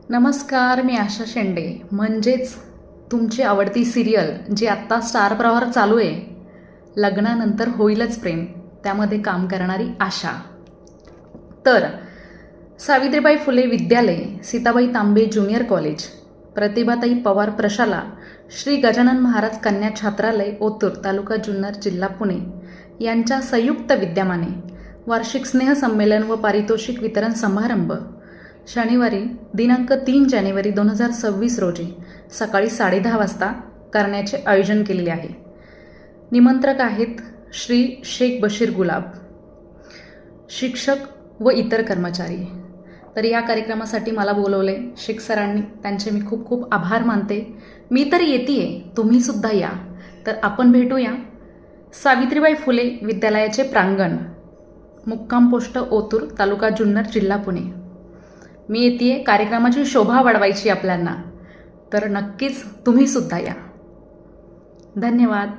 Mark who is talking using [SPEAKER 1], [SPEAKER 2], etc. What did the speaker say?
[SPEAKER 1] नमस्कार, मी आशा शेंडे, म्हणजेच तुमची आवडती सिरियल जी आत्ता स्टार प्रवाहावर चालू आहे, लग्नानंतर होईलच प्रेम, त्यामध्ये काम करणारी आशा. तर सावित्रीबाई फुले विद्यालय, सीताबाई तांबे ज्युनियर कॉलेज, प्रतिभाताई पवार प्रशाला, श्री गजानन महाराज कन्या छात्रालय ओतूर, तालुका जुन्नर, जिल्हा पुणे यांच्या संयुक्त विद्यमाने वार्षिक स्नेहसंमेलन व पारितोषिक वितरण समारंभ शनिवारी दिनांक 3 जानेवारी 2026 रोजी सकाळी 10:30 वाजता करण्याचे आयोजन केलेले आहे. निमंत्रक आहेत श्री शेख बशीर गुलाब, शिक्षक व इतर कर्मचारी. तर या कार्यक्रमासाठी मला बोलवले शेख सरांनी, त्यांचे मी खूप खूप आभार मानते. मी तर येतेय, तुम्ही सुद्धा या. तर आपण भेटूया सावित्रीबाई फुले विद्यालयाचे प्रांगण, मुक्काम पोस्ट ओतूर, तालुका जुन्नर, जिल्हा पुणे. मी येतेय, कार्यक्रमाची शोभा वाढवायची आपल्याला, तर नक्कीच तुम्ही सुद्धा या. धन्यवाद.